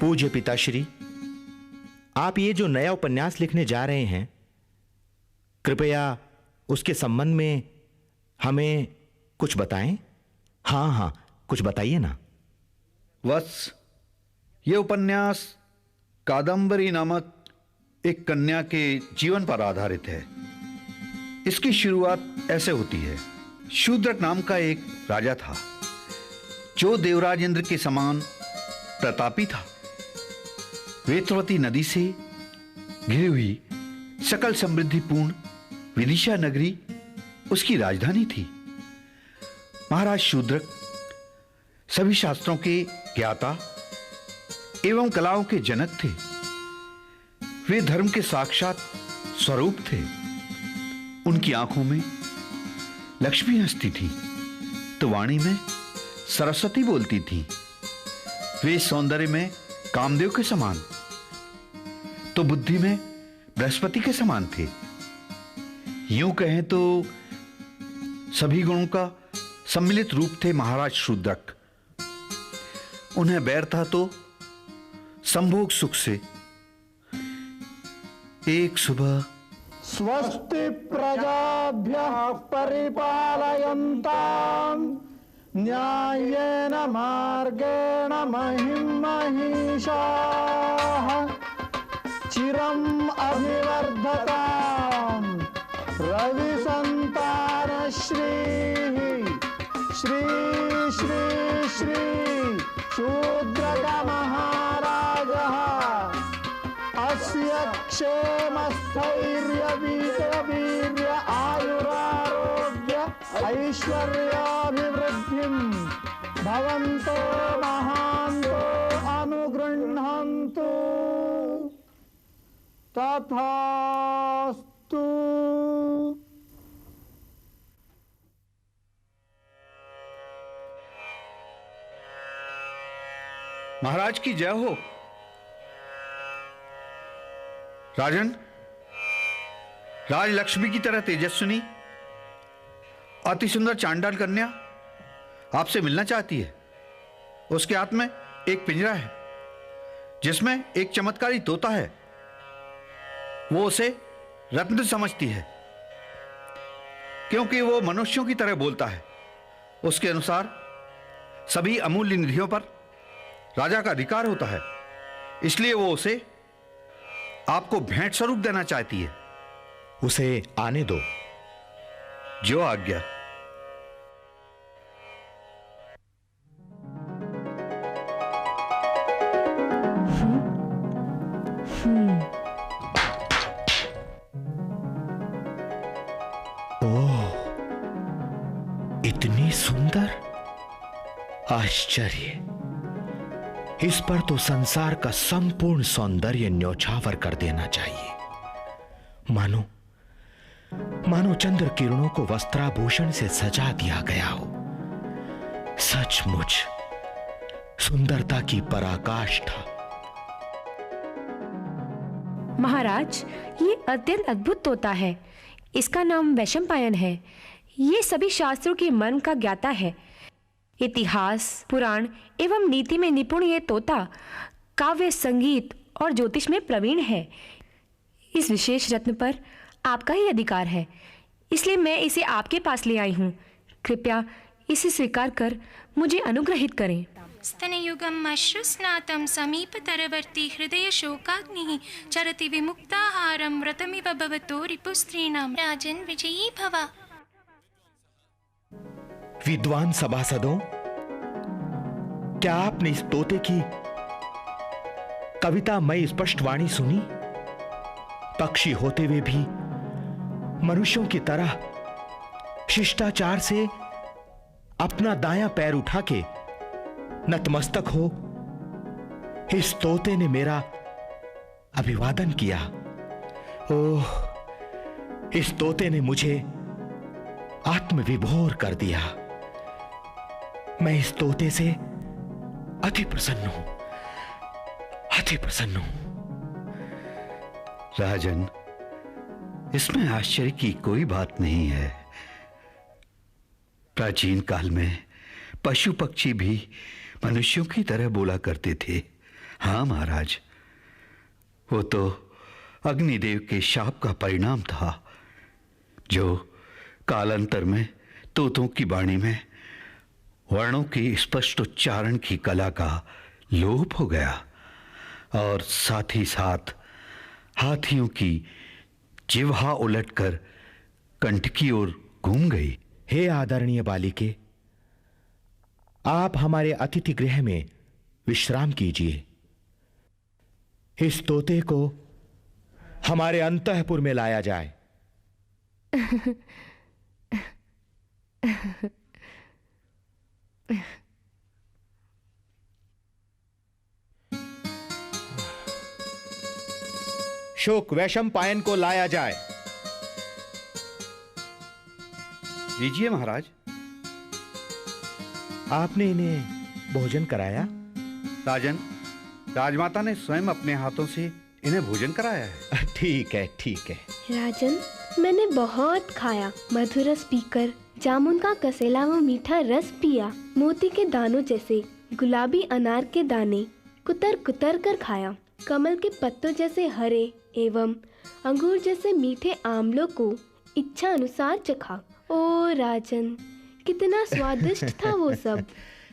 पूज्य पिताश्री, आप ये जो नया उपन्यास लिखने जा रहे हैं, कृपया उसके संबंध में हमें कुछ बताएं। हाँ, कुछ बताइए ना। वत्स, यह उपन्यास कादंबरी नामक एक कन्या के जीवन पर आधारित है। इसकी शुरुआत ऐसे होती है। शूद्रक नाम का एक राजा था जो देवराज इंद्र के समान प्रतापी था। वेतवती नदी से घिरी हुई सकल समृद्धिपूर्ण विदिशा नगरी उसकी राजधानी थी। महाराज शूद्रक सभी शास्त्रों के ज्ञाता एवं कलाओं के जनक थे। वे धर्म के साक्षात स्वरूप थे। उनकी आंखों में लक्ष्मी हंसती थी तो वाणी में सरस्वती बोलती थी। वे सौंदर्य में कामदेव के समान तो बुद्धि में बृहस्पति के समान थे। यूं कहें तो सभी गुणों का सम्मिलित रूप थे महाराज शूद्रक। उन्हें बैर था तो संभोग सुख से। एक सुबह स्वस्ति प्रजाभ्यः परिपालयन्तां न्यायेन मार्गेण महिं महिषाः चिरम् अभिवर्धतां रविसन्तानश्रीः श्री श्री श्री शूद्रक महाराजः अस्य क्षेमस्थैर्य वीर्य आयुरारोग्य ऐश्वर्याभिवृद्धिं भवन्तो महान्तो अनुगृह्णन्तु तथास्तु। महाराज की जय हो। राजन, राजलक्ष्मी की तरह तेजस्विनी अति सुंदर चांडाल कन्या आपसे मिलना चाहती है। उसके हाथ में एक पिंजरा है जिसमें एक चमत्कारी तोता है। वो उसे रत्न समझती है क्योंकि वो मनुष्यों की तरह बोलता है। उसके अनुसार सभी अमूल्य निधियों पर राजा का अधिकार होता है, इसलिए वो उसे आपको भेंट स्वरूप देना चाहती है। उसे आने दो। जो आज्ञा। ओह, इतनी सुंदर, आश्चर्य। इस पर तो संसार का संपूर्ण सौंदर्य न्यौछावर कर देना चाहिए। मानो चंद्र किरणों को वस्त्राभूषण से सजा दिया गया हो। सचमुच सुंदरता की पराकाष्ठा। महाराज, ये अत्यंत अद्भुत तोता है। इसका नाम वैशंपायन है। ये सभी शास्त्रों के मन का ज्ञाता है। इतिहास, पुराण एवं नीति में निपुण ये तोता काव्य, संगीत और ज्योतिष में प्रवीण है। इस विशेष रत्न पर आपका ही अधिकार है, इसलिए मैं इसे आपके पास ले आई हूँ। कृपया इसे स्वीकार कर मुझे अनुग्रहित करें। स्तनयुगम अश्रुस्नातं समीपतरवर्ती हृदय शोकाग्निः चरति विमुक्ताहारं व्रतमिव भवतो रिपुस्त्रीणां। राजन, विजयी भव। विद्वान सभासदों, क्या आपने इस तोते की कवितामयी स्पष्ट वाणी सुनी? पक्षी होते हुए भी मनुष्यों की तरह शिष्टाचार से अपना दायां पैर उठा के नतमस्तक हो इस तोते ने मेरा अभिवादन किया। ओह, इस तोते ने मुझे आत्मविभोर कर दिया। मैं इस तोते से अति प्रसन्न हूं, अति प्रसन्न हूं। राजन, इसमें आश्चर्य की कोई बात नहीं है। प्राचीन काल में पशु पक्षी भी मनुष्यों की तरह बोला करते थे। हाँ महाराज, वो तो अग्निदेव के शाप का परिणाम था, जो कालांतर में तोतों की वाणी में वर्णों के स्पष्ट उच्चारण की कला का लोप हो गया और साथ ही साथ हाथियों की जिह्वा उलटकर कंठ की ओर घूम गई। हे आदरणीय बालिके, आप हमारे अतिथि गृह में विश्राम कीजिए। इस तोते को हमारे अंतःपुर में लाया जाए। शोक वैशंपायन को लाया जाए। लीजिए महाराज। आपने इन्हें भोजन कराया? राजन, राजमाता ने स्वयं अपने हाथों से इन्हें भोजन कराया है। ठीक है, ठीक है। राजन, मैंने बहुत खाया, मधुर रस पीकर, जामुन का कसेला व मीठा रस पिया, मोती के दानों जैसे गुलाबी अनार के दाने कुतर कुतर कर खाया, कमल के पत्तों जैसे हरे एवं अंगूर जैसे मीठे आमलों को इच्छा अनुसार चखा। ओ राजन, कितना स्वादिष्ट था वो सब।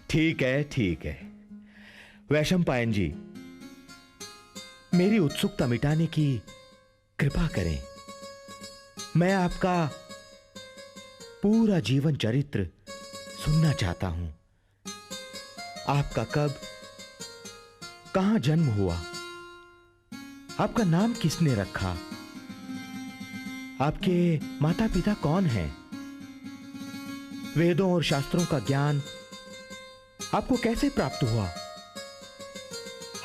ठीक है, ठीक है। वैशंपायन जी, मेरी उत्सुकता मिटाने की कृपा करें। मैं आपका पूरा जीवन चरित्र सुनना चाहता हूं। आपका कब, कहां जन्म हुआ, आपका नाम किसने रखा, आपके माता पिता कौन हैं, वेदों और शास्त्रों का ज्ञान आपको कैसे प्राप्त हुआ,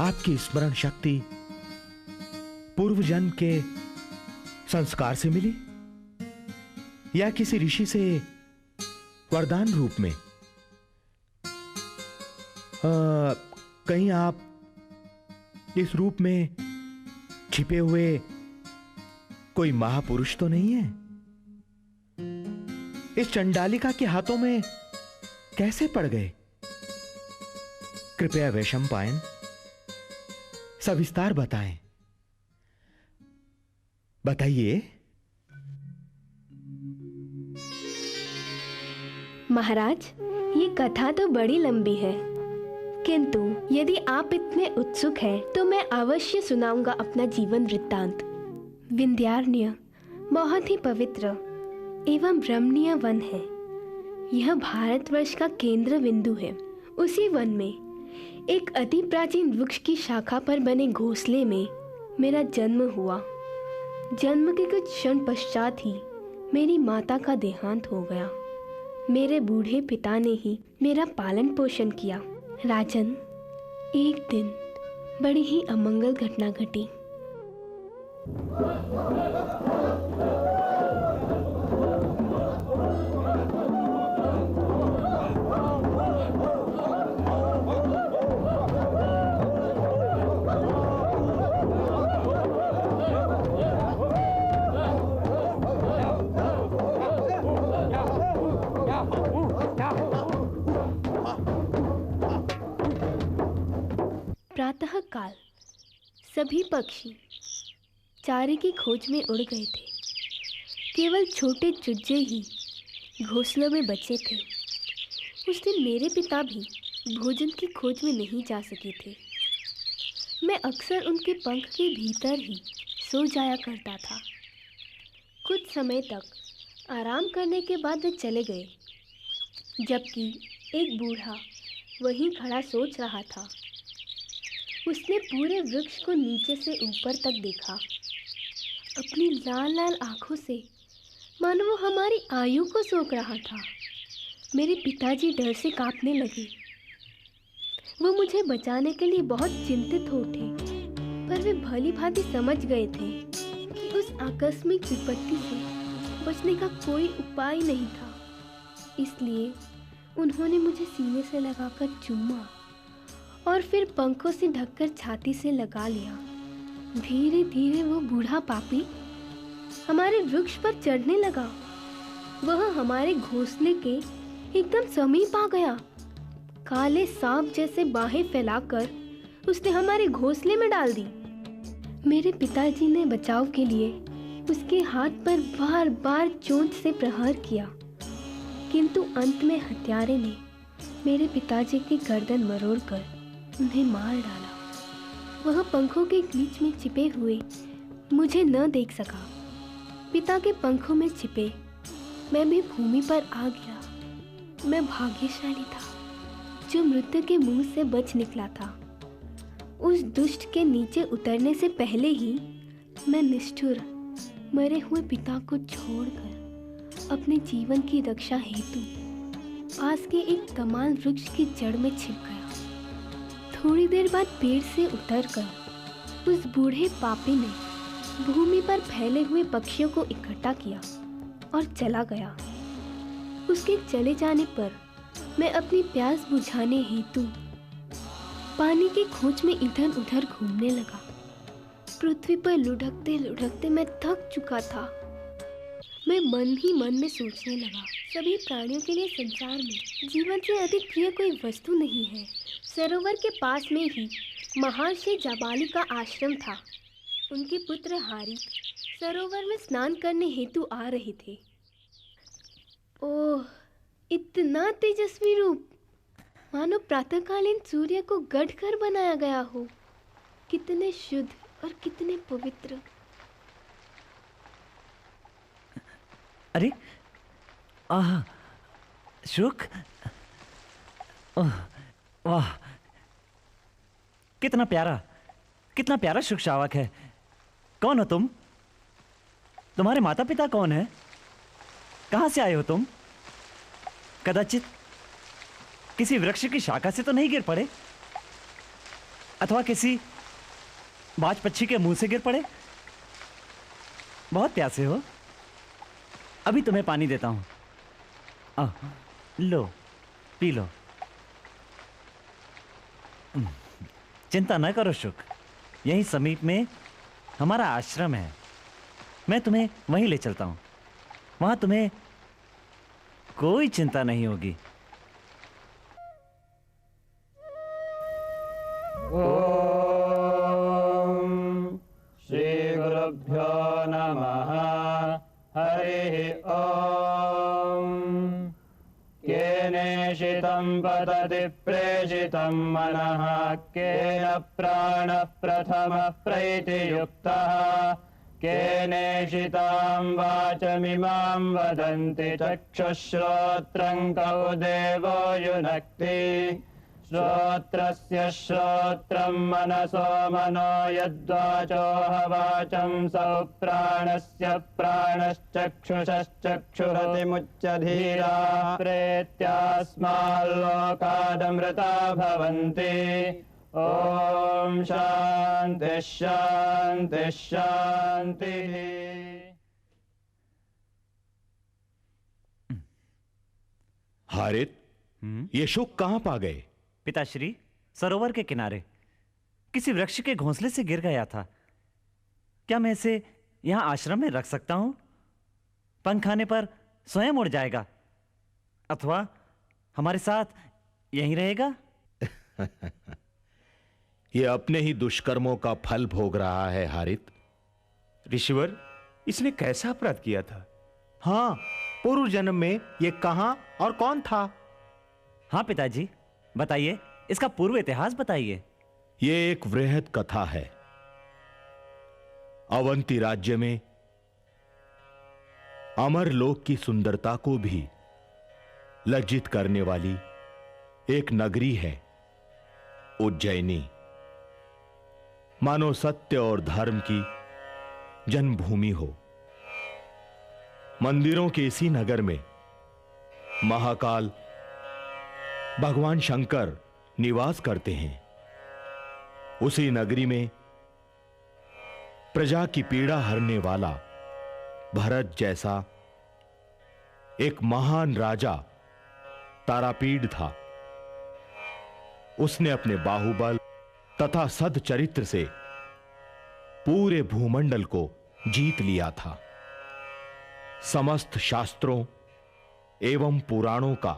आपकी स्मरण शक्ति पूर्व जन्म के संस्कार से मिली या किसी ऋषि से वरदान रूप में? कहीं आप इस रूप में छिपे हुए कोई महापुरुष तो नहीं है? इस चंडालिका के हाथों में कैसे पड़ गए? कृपया वैशंपायन सविस्तार बताएं। बताइए। महाराज, ये कथा तो बड़ी लंबी है, किंतु यदि आप इतने उत्सुक हैं तो मैं अवश्य सुनाऊंगा अपना जीवन वृत्तांत। विंध्यारण्य बहुत ही पवित्र एवं रमणीय वन है। यह भारतवर्ष का केंद्र बिंदु है। उसी वन में एक अति प्राचीन वृक्ष की शाखा पर बने घोंसले में मेरा जन्म हुआ। जन्म के कुछ क्षण पश्चात ही मेरी माता का देहांत हो गया। मेरे बूढ़े पिता ने ही मेरा पालन पोषण किया। राजन, एक दिन बड़ी ही अमंगल घटना घटी। प्रातः काल सभी पक्षी चारे की खोज में उड़ गए थे। केवल छोटे चूजे ही घोंसलों में बचे थे। उस दिन मेरे पिता भी भोजन की खोज में नहीं जा सके थे। मैं अक्सर उनके पंख के भीतर ही सो जाया करता था। कुछ समय तक आराम करने के बाद वे चले गए, जबकि एक बूढ़ा वहीं खड़ा सोच रहा था। उसने पूरे वृक्ष को नीचे से ऊपर तक देखा। अपनी लाल लाल आंखों से मानो वो हमारी आयु को सोख रहा था। मेरे पिताजी डर से कांपने लगे। वो मुझे बचाने के लिए बहुत चिंतित हो उठे, पर वे भली भांति समझ गए थे कि उस आकस्मिक विपत्ति से बचने का कोई उपाय नहीं था। इसलिए उन्होंने मुझे सीने से लगाकर चूमा और फिर पंखों से ढककर छाती से लगा लिया। धीरे धीरे वो बूढ़ा पापी हमारे वृक्ष पर चढ़ने लगा। वह हमारे घोंसले के एकदम समीप आ गया। काले सांप जैसे बाहें फैलाकर उसने हमारे घोंसले में डाल दी। मेरे पिताजी ने बचाव के लिए उसके हाथ पर बार बार चोंच से प्रहार किया, किंतु अंत में हत्यारे ने मेरे पिताजी की गर्दन मरोड़कर उन्हें मार डाला। वह पंखों के बीच में छिपे हुए मुझे न देख सका। पिता के पंखों में छिपे मैं भी भूमि पर आ गया। मैं भाग्यशाली था जो मृत्यु के मुंह से बच निकला था। उस दुष्ट के नीचे उतरने से पहले ही मैं निष्ठुर मरे हुए पिता को छोड़कर अपने जीवन की रक्षा हेतु पास के एक तमाल वृक्ष की जड़ में छिप गया। थोड़ी देर बाद पेड़ से उतरकर उस बूढ़े पापी ने भूमि पर फैले हुए पक्षियों को इकट्ठा किया और चला गया। उसके चले जाने पर मैं अपनी प्यास बुझाने हेतु पानी की खोज में इधर उधर घूमने लगा। पृथ्वी पर लुढ़कते लुढ़कते मैं थक चुका था। मैं मन ही मन में सोचने लगा, सभी प्राणियों के लिए संसार में जीवन से अधिक प्रिय कोई वस्तु नहीं है। सरोवर के पास में ही महर्षि जाबाली का आश्रम था। उनके पुत्र हारी सरोवर में स्नान करने हेतु आ रहे थे। ओह, इतना तेजस्वी रूप, मानो प्रातःकालीन सूर्य को गढ़कर बनाया गया हो। कितने शुद्ध और कितने पवित्र। अरे आह, शुक, वाह, कितना प्यारा शुक शावक है। कौन हो तुम? तुम्हारे माता पिता कौन है? कहां से आए हो तुम? कदाचित किसी वृक्ष की शाखा से तो नहीं गिर पड़े, अथवा किसी बाज पक्षी के मुंह से गिर पड़े? बहुत प्यासे हो। अभी तुम्हें पानी देता हूं। लो, पी लो। चिंता न करो शुक, यहीं समीप में हमारा आश्रम है। मैं तुम्हें वहीं ले चलता हूं। वहां तुम्हें कोई चिंता नहीं होगी। ओम श्री गुरुभ्यो नमः। हरिः ओम। केनेषितं पतति प्रेषितं मनः, केन प्राणः प्रथमः प्रैतियुक्तः, केनेषितां वाचमिमां वदन्ति चक्षुश्रोत्रं कौ देवो युनक्ति। श्रोत्रस्य श्रोत्रं मनसो मनो यद्वाचोह वाचं सौ प्राणस्य प्राणश्चक्षुषश्चक्षुरतिमुच्यधीरा प्रेत्यास्माल्लोकादमृता भवन्ति। ओम शांति शांति शांति। हारित, ये शुक कहां पा गए? पिताश्री, सरोवर के किनारे किसी वृक्ष के घोंसले से गिर गया था। क्या मैं इसे यहां आश्रम में रख सकता हूं? पंख आने पर स्वयं उड़ जाएगा, अथवा हमारे साथ यहीं रहेगा। ये अपने ही दुष्कर्मों का फल भोग रहा है हारित। ऋषिवर, इसने कैसा अपराध किया था? हाँ, पूर्व जन्म में ये कहां और कौन था? हाँ पिताजी, बताइए, इसका पूर्व इतिहास बताइए। ये एक वृहद कथा है। अवंती राज्य में अमर लोक की सुंदरता को भी लज्जित करने वाली एक नगरी है, उज्जैनी। मानो सत्य और धर्म की जन्मभूमि हो। मंदिरों के इसी नगर में महाकाल भगवान शंकर निवास करते हैं। उसी नगरी में प्रजा की पीड़ा हरने वाला भरत जैसा एक महान राजा तारापीड़ था। उसने अपने बाहुबल तथा सद्चरित्र से पूरे भूमंडल को जीत लिया था। समस्त शास्त्रों एवं पुराणों का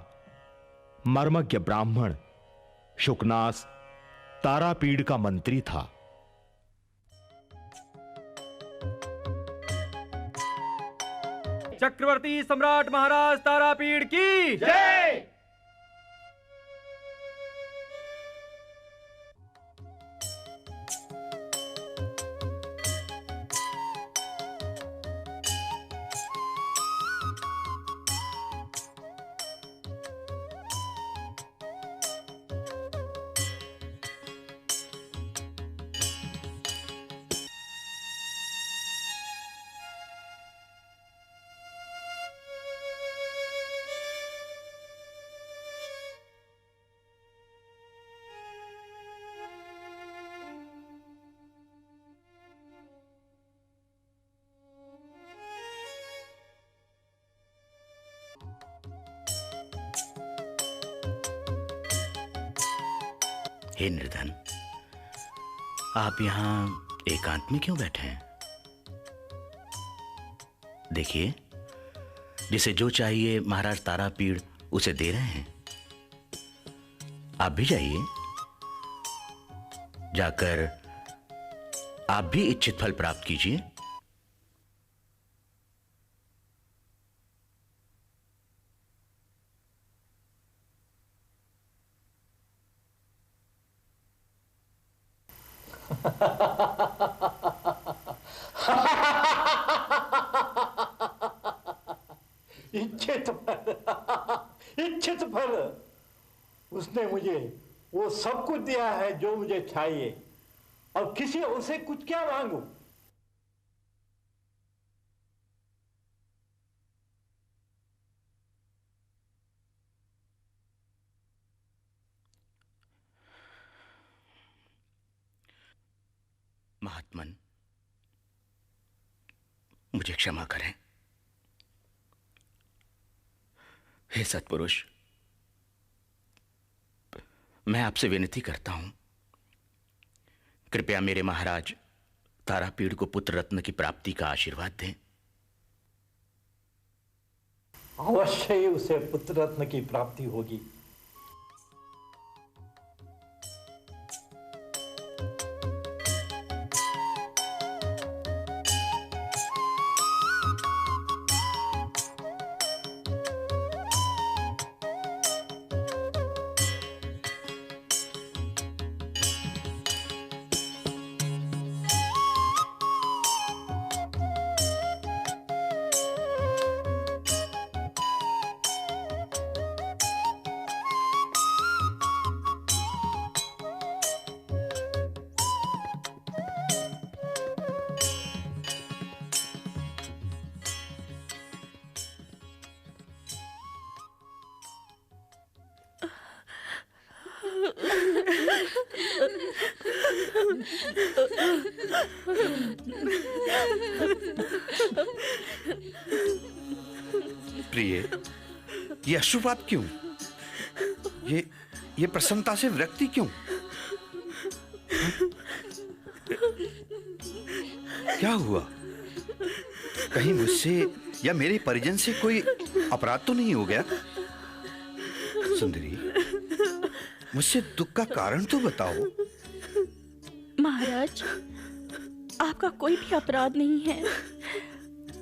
मर्मज्ञ ब्राह्मण शुकनास तारापीड़ का मंत्री था। चक्रवर्ती सम्राट महाराज तारापीड़ की जय। हे निर्धन, आप यहां एकांत में क्यों बैठे हैं? देखिए, जिसे जो चाहिए महाराज तारापीड़ उसे दे रहे हैं। आप भी जाइए, जाकर आप भी इच्छित फल प्राप्त कीजिए। इच्छित फल। उसने मुझे वो सब कुछ दिया है जो मुझे चाहिए। अब किसी उसे कुछ क्या मांगू? महात्मन, मुझे क्षमा करें। हे सत्पुरुष, मैं आपसे विनती करता हूं, कृपया मेरे महाराज तारापीड़ को पुत्र रत्न की प्राप्ति का आशीर्वाद दें। अवश्य ही उसे पुत्र रत्न की प्राप्ति होगी। प्रिय, ये अश्रुपात क्यों? ये प्रसन्नता से विरक्ति क्यों? क्या हुआ? कहीं मुझसे या मेरे परिजन से कोई अपराध तो नहीं हो गया? सुंदरी, मुझसे दुख का कारण तो बताओ। महाराज, आपका कोई भी अपराध नहीं है।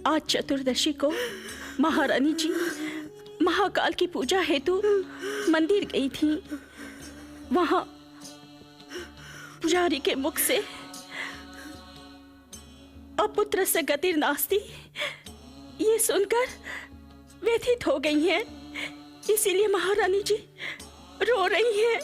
आज चतुर्दशी को महारानी जी महाकाल की पूजा हेतु मंदिर गई थी। वहां पुजारी के मुख से अपुत्र से गतिर नास्ति ये सुनकर व्यथित हो गई हैं। इसीलिए महारानी जी रो रही हैं।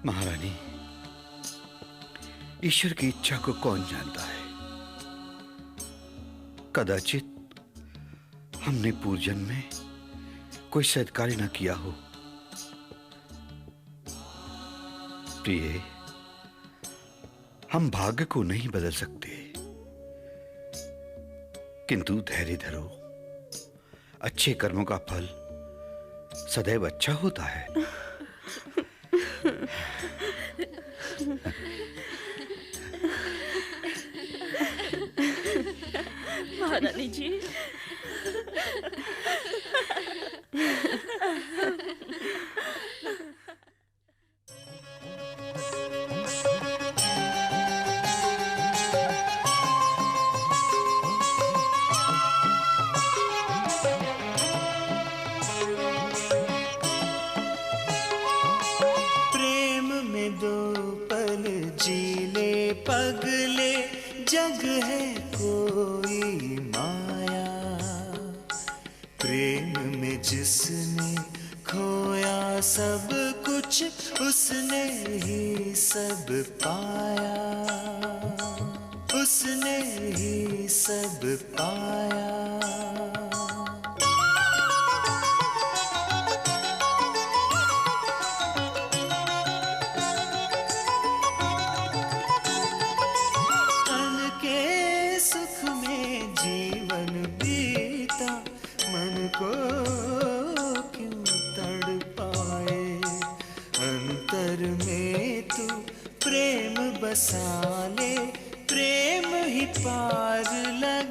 महारानी, ईश्वर की इच्छा को कौन जानता है? कदाचित हमने पूर्वजन्म में कोई सत्कार्य न किया हो। प्रिय, हम भाग्य को नहीं बदल सकते, किंतु धैर्य धरो। अच्छे कर्मों का फल सदैव अच्छा होता है। जी। प्रेम में दो पल जीले पगले जग है कोई माया, प्रेम में जिसने खोया सब कुछ उसने ही सब पाया, उसने ही सब पाया। को क्यों तड़पाए, अंतर में तू प्रेम बसा ले, प्रेम ही पार लग